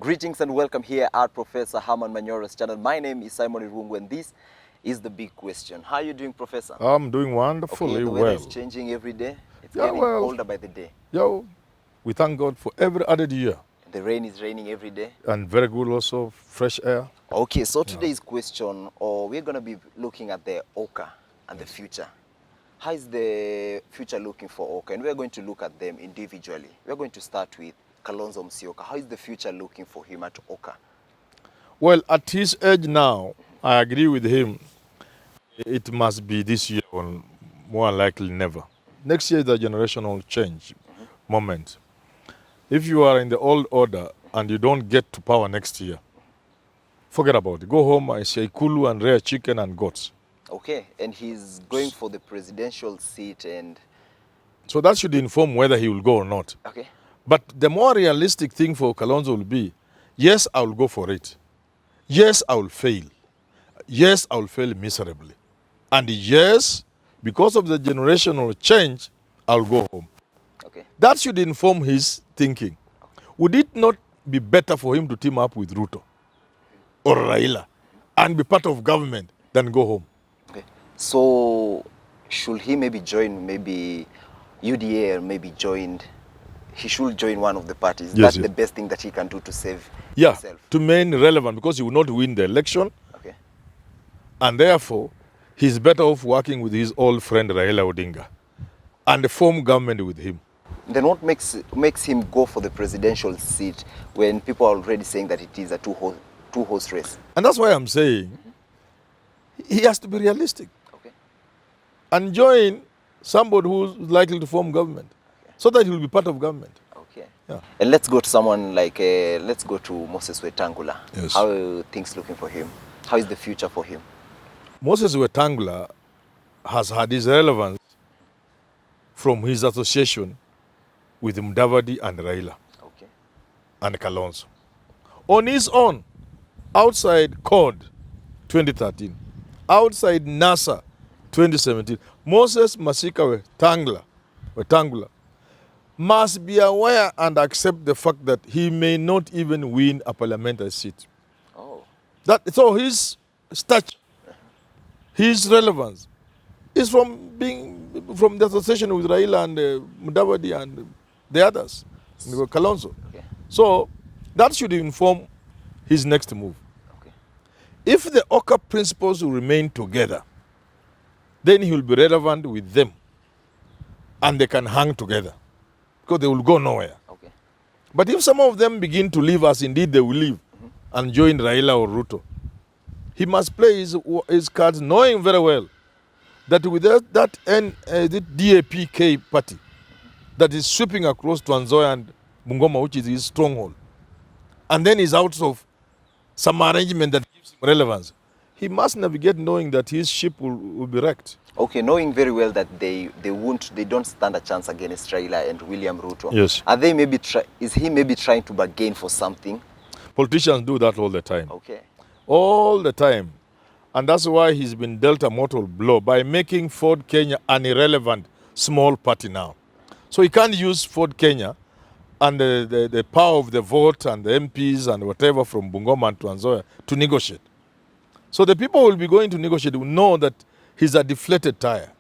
Greetings and welcome here at Professor Herman Manyora's channel. My name is Simon Irungu and this is the big question. How are you doing, Professor? I'm doing wonderfully the well. weather is changing every day. It's getting colder by the day. We thank God for every added year. The rain is raining every day. And very good also, fresh air. Okay, so today's question, we're going to be looking at the OKA and the future. How is the future looking for OKA? And we're going to look at them individually. We're going to start with Kalonzo Musyoka. How is the future looking for him at OKA? Well, at his age now, I agree with him. It must be this year or more likely never. Next year is a generational change moment. If you are in the old order and you don't get to power next year, forget about it. Go home and say kulu and rare chicken and goats. Okay, and he's going for the presidential seat and... So that should inform whether he will go or not. Okay. But the more realistic thing for Kalonzo will be, yes, I will go for it. Yes, I will fail. Yes, I will fail miserably. And yes, because of the generational change, I'll go home. Okay. That should inform his thinking. Would it not be better for him to team up with Ruto or Raila and be part of government than go home? Okay. So should he maybe join UDA or maybe he should join one of the parties? Yes, That's the best thing that he can do to save himself. To remain relevant, because he will not win the election. Okay. And therefore, he's better off working with his old friend Raila Odinga and form government with him. Then what makes him go for the presidential seat when people are already saying that it is a two-horse race? And that's why I'm saying he has to be realistic. Okay. And join somebody who's likely to form government, so that he will be part of government. Okay. Yeah. And let's go to someone like, let's go to Moses Wetangula. Yes. How are things looking for him? How is the future for him? Moses Wetangula has had his relevance from his association with Mudavadi and Raila and Kalonzo. On his own, outside CORD 2013, outside NASA 2017, Moses Masika Wetangula must be aware and accept the fact that he may not even win a parliamentary seat. Oh. So his stature, his relevance is from the association with Raila and Mudavadi and the others, Kalonzo. Okay. So that should inform his next move. Okay. If the OKA principles will remain together, then he will be relevant with them and they can hang together because they will go nowhere. Okay. But if some of them begin to leave, as indeed they will leave, and join Raila or Ruto, he must play his cards knowing very well that with the DAPK party that is sweeping across Trans Nzoia and Bungoma, which is his stronghold, and then he's out of some arrangement that gives him relevance, he must navigate knowing that his ship will be wrecked. Okay, knowing very well that they don't stand a chance against Raila and William Ruto. Yes. Are they is he maybe trying to bargain for something? Politicians do that all the time. Okay. All the time. And that's why he's been dealt a mortal blow by making Ford Kenya an irrelevant small party now. So he can't use Ford Kenya and the power of the vote and the MPs and whatever from Bungoma and Trans Nzoia to negotiate. So the people who will be going to negotiate will know that he's a deflated tire.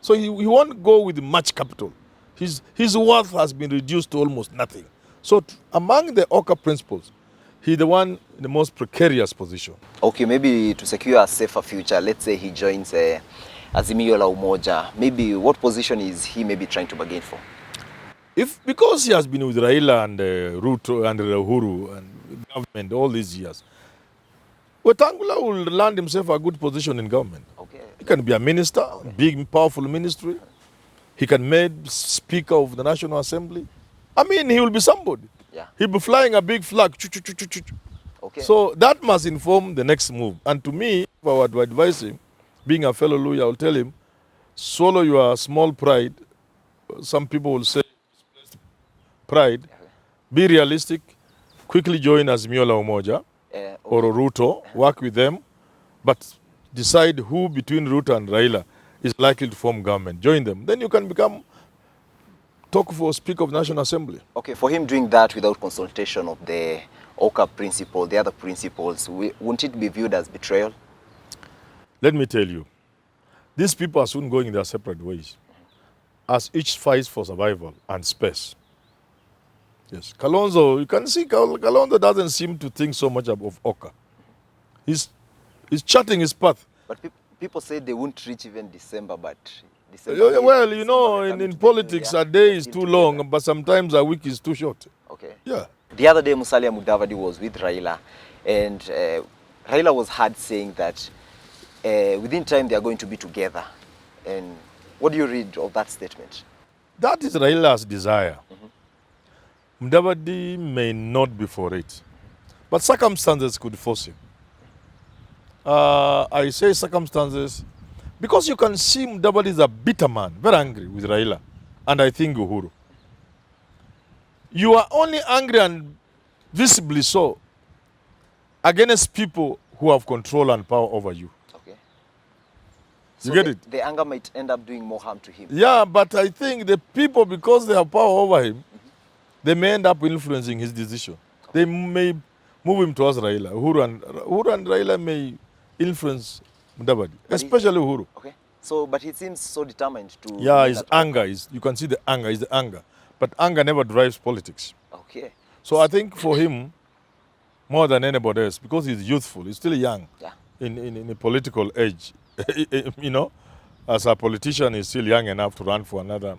So he won't go with much capital. His worth has been reduced to almost nothing. So among the OKA principles, he's the one in the most precarious position. Okay, maybe to secure a safer future, let's say he joins Azimio la Umoja. Maybe what position is he maybe trying to bargain for? Because he has been with Raila and Ruto and Uhuru and government all these years, Wetangula will land himself a good position in government. Okay. He can be a minister, big, powerful ministry. He can be made Speaker of the National Assembly. I mean, he will be somebody. Yeah. He'll be flying a big flag. Okay. So that must inform the next move. And to me, if I were to advise him, being a fellow lawyer, I will tell him, swallow your small pride. Some people will say pride. Be realistic. Quickly join Azimio la Umoja or Ruto. Work with them. But decide who between Ruto and Raila is likely to form government. Join them. Then you can talk for Speaker of the National Assembly. Okay, for him doing that without consultation of the OKA principle, the other principles, wouldn't it be viewed as betrayal? Let me tell you, these people are soon going their separate ways as each fights for survival and space. Yes, Kalonzo, you can see Kalonzo doesn't seem to think so much of OKA. He's charting his path. But people say they won't reach even December, but Well, you know, in politics, a day is too long, but sometimes a week is too short. Okay. Yeah. The other day, Musalia Mudavadi was with Raila, and Raila was heard saying that within time they are going to be together. And what do you read of that statement? That is Raila's desire. Mudavadi may not be for it, but circumstances could force him. I say circumstances because you can see Mudavadi is a bitter man, very angry with Raila, and I think Uhuru. You are only angry and visibly so against people who have control and power over you. Okay. You get it? The anger might end up doing more harm to him. Yeah, but I think the people, because they have power over him, they may end up influencing his decision. They may move him towards Raila. Uhuru and Raila may influence Mudavadi, especially Uhuru. Okay. So, but he seems so determined to... Yeah, his anger is, you can see the anger, is the anger. But anger never drives politics. Okay. So I think for him, more than anybody else, because he's youthful, he's still young in a political age. You know, as a politician, he's still young enough to run for another,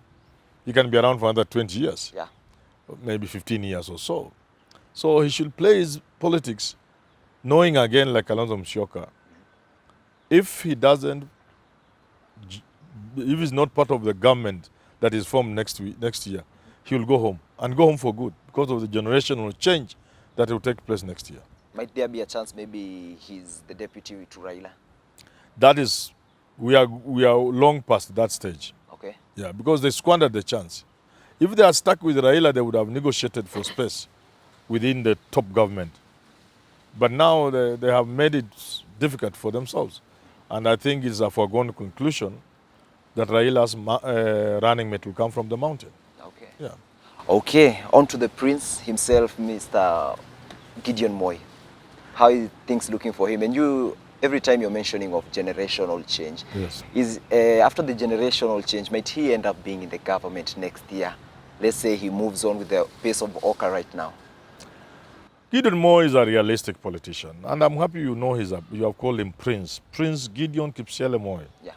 he can be around for another 20 years. Yeah. Maybe 15 years or so. So he should play his politics knowing again, like Kalonzo Musyoka, if he doesn't, if he's not part of the government that is formed next year, he will go home and go home for good because of the generational change that will take place next year. Might there be a chance maybe he's the deputy to Raila? That is, we are long past that stage. Okay. Yeah, because they squandered the chance. If they are stuck with Raila, they would have negotiated for space within the top government. But now they have made it difficult for themselves. And I think it's a foregone conclusion that Raila's running mate will come from the mountain. Okay. Yeah. Okay, on to the prince himself, Mr. Gideon Moi. How are things looking for him? And you, every time you're mentioning of generational change, Yes. is after the generational change, might he end up being in the government next year? Let's say he moves on with the pace of OKA right now. Gideon Moi is a realistic politician, and I'm happy you know you have called him Prince. Prince Gideon Kipsiele Moi Yeah.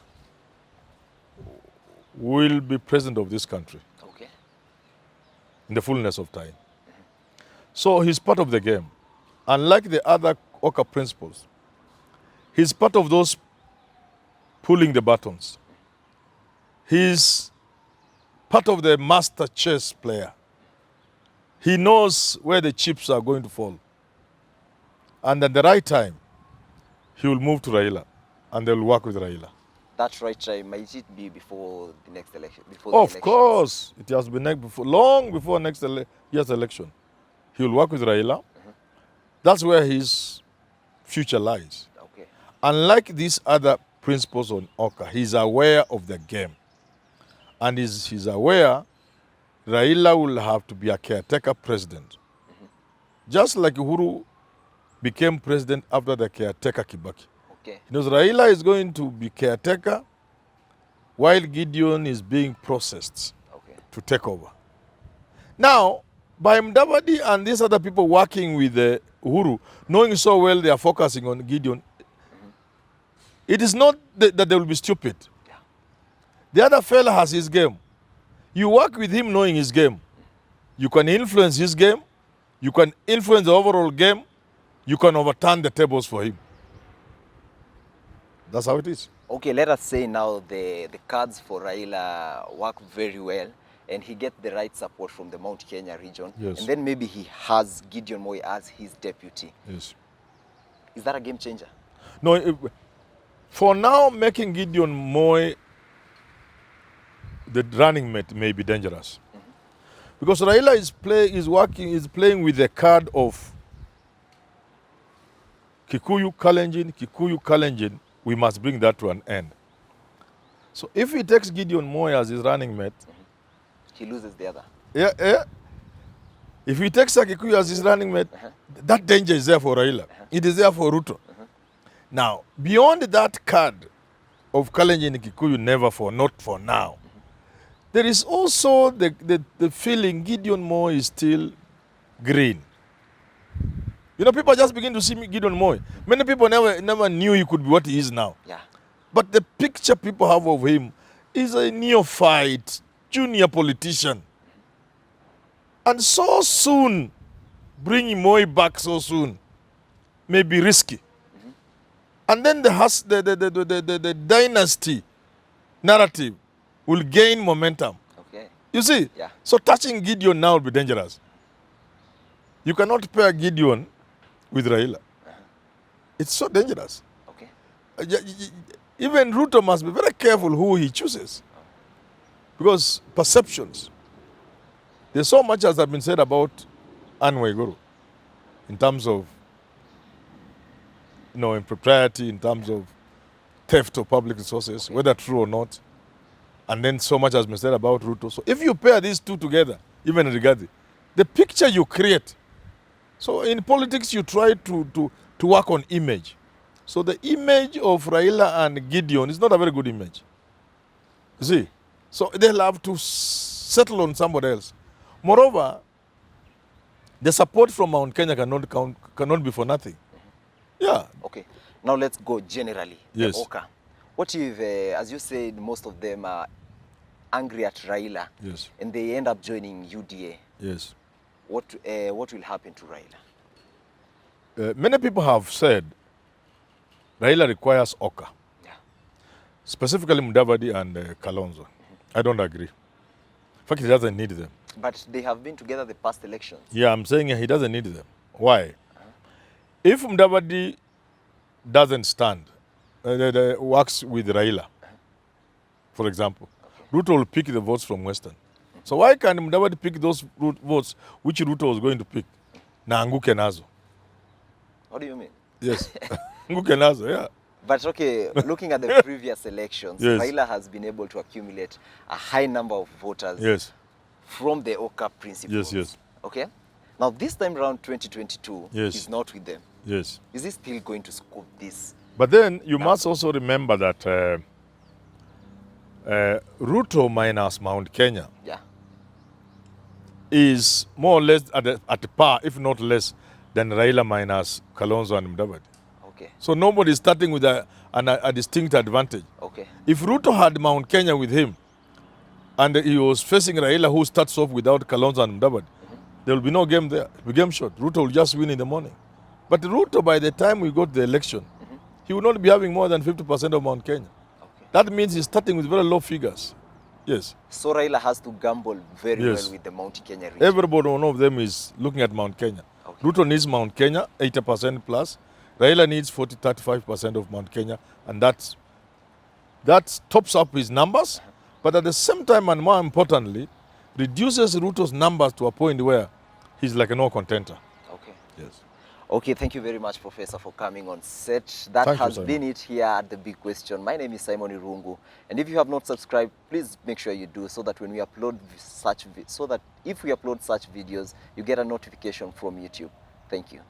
will be president of this country Okay. in the fullness of time. So he's part of the game. Unlike the other OKA principles, he's part of those pulling the buttons. He's part of the master chess player. He knows where the chips are going to fall. And at the right time, he will move to Raila and they will work with Raila. That right time, might it be before the next election? Of course, it has been long before next year's election. He will work with Raila. That's where his future lies. Okay. Unlike these other principles on OKA, he's aware of the game. And he's aware Raila will have to be a caretaker president. Just like Uhuru became president after the caretaker Kibaki. Okay. He knows Raila is going to be caretaker while Gideon is being processed to take over. Now, by Mudavadi and these other people working with Uhuru, knowing so well they are focusing on Gideon, it is not that they will be stupid. Yeah. The other fella has his game. You work with him knowing his game. You can influence his game. You can influence the overall game. You can overturn the tables for him. That's how it is. Okay, let us say now the cards for Raila work very well and he gets the right support from the Mount Kenya region. Yes. And then maybe he has Gideon Moi as his deputy. Yes. Is that a game changer? No, for now, making Gideon Moi the running mate may be dangerous. Because Raila is playing with the card of Kikuyu Kalenjin, we must bring that to an end. So if he takes Gideon Moi as his running mate, He loses the other. If he takes a Kikuyu as his running mate, that danger is there for Raila. It is there for Ruto. Now, beyond that card of Kalenjin Kikuyu, never for, not for now, there is also the feeling Gideon Moi is still green. You know, people just begin to see Gideon Moi. Many people never knew he could be what he is now. Yeah. But the picture people have of him is a neophyte, junior politician. And so soon, bringing Moi back so soon may be risky. And then the dynasty narrative will gain momentum. Okay. You see? Yeah. So touching Gideon now will be dangerous. You cannot pair Gideon with Raila. It's so dangerous. Okay. Even Ruto must be very careful who he chooses. Because perceptions. There's so much as has been said about Anne Waiguru in terms of, impropriety, in terms of theft of public resources, whether true or not. And then so much has been said about Ruto. So if you pair these two together, even in Rigathi, the picture you create. So in politics, you try to work on image. So the image of Raila and Gideon is not a very good image. You see? So they'll have to settle on somebody else. Moreover, the support from Mount Kenya cannot be for nothing. Yeah. Okay. Now let's go generally. Yes. The OKA. What if, as you said, most of them are angry at Raila. Yes. And they end up joining UDA. Yes. What will happen to Raila? Many people have said Raila requires OKA. Yeah. Specifically Mudavadi and Kalonzo. I don't agree. In fact, he doesn't need them. But they have been together the past elections. Yeah, I'm saying he doesn't need them. Why? If Mudavadi doesn't stand, works with Raila, for example, Ruto will pick the votes from Western. So why can't Mudavadi pick those votes which Ruto was going to pick? Na anguke nazo. What do you mean? Yes. Anguke nazo, yeah. But okay, looking at the previous elections, Yes. Raila has been able to accumulate a high number of voters Yes. from the OKA principles. Yes, yes. Okay? Now this time around 2022, Yes. he's not with them. Yes. Is he still going to scoop this? But then you must also remember that Ruto minus Mount Kenya Yeah. is more or less at par, if not less, than Raila minus Kalonzo and Mudavadi. Okay. So nobody is starting with a distinct advantage. Okay. If Ruto had Mount Kenya with him, and he was facing Raila, who starts off without Kalonzo and Mudavadi, there will be no game there. The game short. Ruto will just win in the morning. But Ruto, by the time we go to the election, he will not be having more than 50% of Mount Kenya. Okay. That means he's starting with very low figures. Yes. So Raila has to gamble very Yes. well with the Mount Kenya region. Everybody, one of them is looking at Mount Kenya. Okay. Ruto needs Mount Kenya, 80% plus. Raila needs 35% of Mount Kenya. And that tops up his numbers. But at the same time, and more importantly, reduces Ruto's numbers to a point where he's like a no contender. Okay. Yes. Okay, thank you very much, Professor, for coming on set. That Thank you, has Simon. been it here at The Big Question. My name is Simon Irungu. And if you have not subscribed, please make sure you do, so that when we upload if we upload such videos, you get a notification from YouTube. Thank you.